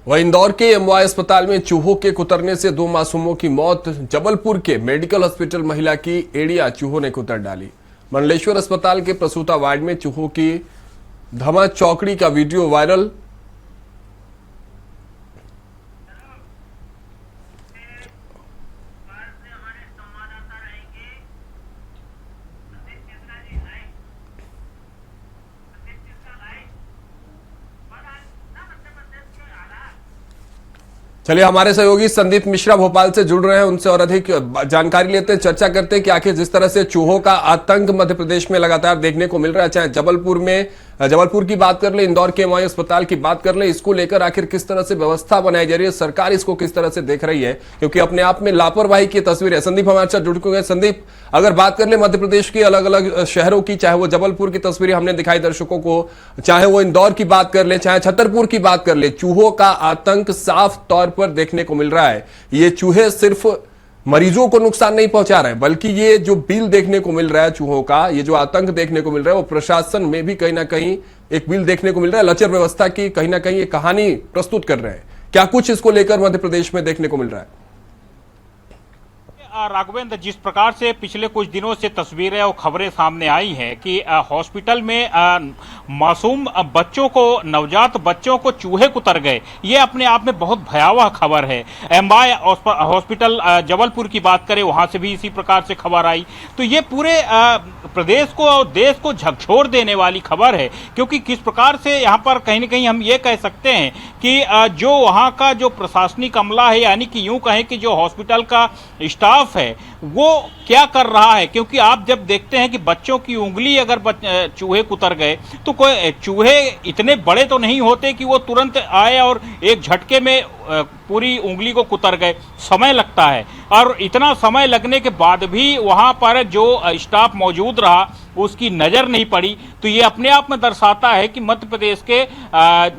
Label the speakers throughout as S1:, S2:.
S1: वह इंदौर के एमवाय अस्पताल में चूहों के कुतरने से 2 मासूमों की मौत। जबलपुर के मेडिकल हॉस्पिटल महिला की एड़िया चूहों ने कुतर डाली। मंडलेश्वर अस्पताल के प्रसूता वार्ड में चूहों की धमा चौकड़ी का वीडियो वायरल। चलिए, हमारे सहयोगी संदीप मिश्रा भोपाल से जुड़ रहे हैं, उनसे और अधिक जानकारी लेते हैं, चर्चा करते हैं कि आखिर जिस तरह से चूहों का आतंक मध्य प्रदेश में लगातार देखने को मिल रहा है, चाहे जबलपुर की बात कर ले, इंदौर के एमवाय अस्पताल की बात कर ले, इसको लेकर आखिर किस तरह से व्यवस्था बनाई जा रही है, सरकार इसको किस तरह से देख रही है, क्योंकि अपने आप में लापरवाही की तस्वीर है। संदीप हमारे साथ जुड़ चुके हैं। संदीप, अगर बात कर ले मध्य प्रदेश के अलग अलग शहरों की, चाहे वो जबलपुर की तस्वीरें हमने दिखाई दर्शकों को, चाहे वो इंदौर की बात कर ले, चाहे छतरपुर की बात कर ले, चूहों का आतंक साफ तौर पर देखने को मिल रहा है। ये चूहे सिर्फ मरीजों को नुकसान नहीं पहुंचा रहे हैं, बल्कि ये जो बिल देखने को मिल रहा है चूहों का, ये जो आतंक देखने को मिल रहा है, वो प्रशासन में भी कहीं ना कहीं एक बिल देखने को मिल रहा है। लचर व्यवस्था की कहीं ना कहीं एक कहानी प्रस्तुत कर रहे हैं। क्या कुछ इसको लेकर मध्य प्रदेश में देखने को मिल रहा है?
S2: राघवेंद्र, जिस प्रकार से पिछले कुछ दिनों से तस्वीरें और खबरें सामने आई हैं कि हॉस्पिटल में मासूम बच्चों को, नवजात बच्चों को चूहे कुतर गए, ये अपने आप में बहुत भयावह खबर है। एमवाय हॉस्पिटल जबलपुर की बात करें, वहां से भी इसी प्रकार से खबर आई, तो ये पूरे प्रदेश को और देश को झकझोर देने वाली खबर है। क्योंकि किस प्रकार से यहाँ पर कहीं ना कहीं हम ये कह सकते हैं कि जो वहाँ का जो प्रशासनिक अमला है, यानी कि यूं कहें कि जो हॉस्पिटल का स्टाफ है, वो क्या कर रहा है। क्योंकि आप जब देखते हैं कि बच्चों की उंगली अगर चूहे कुतर गए, तो कोई चूहे इतने बड़े तो नहीं होते कि वो तुरंत आए और एक झटके में पूरी उंगली को कुतर गए। समय लगता है, और इतना समय लगने के बाद भी वहां पर जो स्टाफ मौजूद रहा उसकी नजर नहीं पड़ी। तो ये अपने आप में दर्शाता है कि मध्य प्रदेश के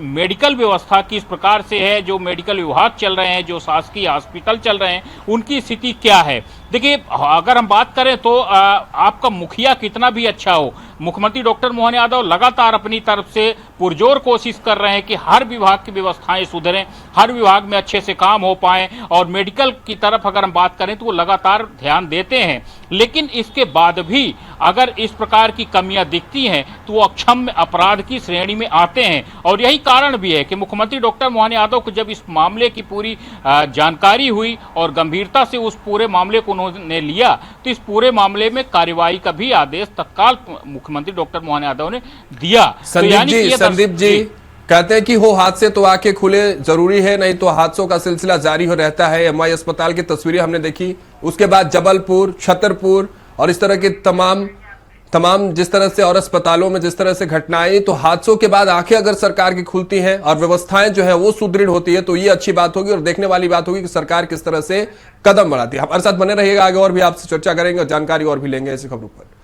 S2: मेडिकल व्यवस्था किस प्रकार से है, जो मेडिकल विभाग चल रहे हैं, जो शासकीय हॉस्पिटल चल रहे हैं, उनकी स्थिति क्या है। देखिए, अगर हम बात करें तो आपका मुखिया कितना भी अच्छा हो, मुख्यमंत्री डॉक्टर मोहन यादव लगातार अपनी तरफ से पुरजोर कोशिश कर रहे हैं कि हर विभाग की व्यवस्थाएं सुधरें, हर विभाग में अच्छे से काम हो पाए, और मेडिकल की तरफ अगर हम बात करें तो वो लगातार ध्यान देते हैं। लेकिन इसके बाद भी अगर इस प्रकार की कमियां दिखती हैं तो वो अक्षम्य अपराध की श्रेणी में आते हैं। और यही कारण भी है कि मुख्यमंत्री डॉक्टर मोहन यादव को जब इस मामले की पूरी जानकारी हुई और गंभीरता से उस पूरे मामले को उन्होंने लिया, तो इस पूरे मामले में कार्रवाई का भी आदेश तत्काल मुख्यमंत्री डॉक्टर मोहन यादव ने दिया।
S1: संदीप जी कहते हैं कि हो हादसे तो आंखें खुले जरूरी है, नहीं तो हादसों का सिलसिला जारी हो रहता है। एमवाय अस्पताल की तस्वीरें हमने देखी, उसके बाद जबलपुर, छतरपुर और इस तरह के तमाम जिस तरह से और अस्पतालों में जिस तरह से घटनाएं, तो हादसों के बाद आंखें अगर सरकार की खुलती हैं और व्यवस्थाएं जो है वो सुदृढ़ होती है, तो ये अच्छी बात होगी और देखने वाली बात होगी कि सरकार किस तरह से कदम बढ़ाती है। हमारे साथ बने रहिएगा, आगे और भी आपसे चर्चा करेंगे और जानकारी और भी लेंगे ऐसी खबरों पर।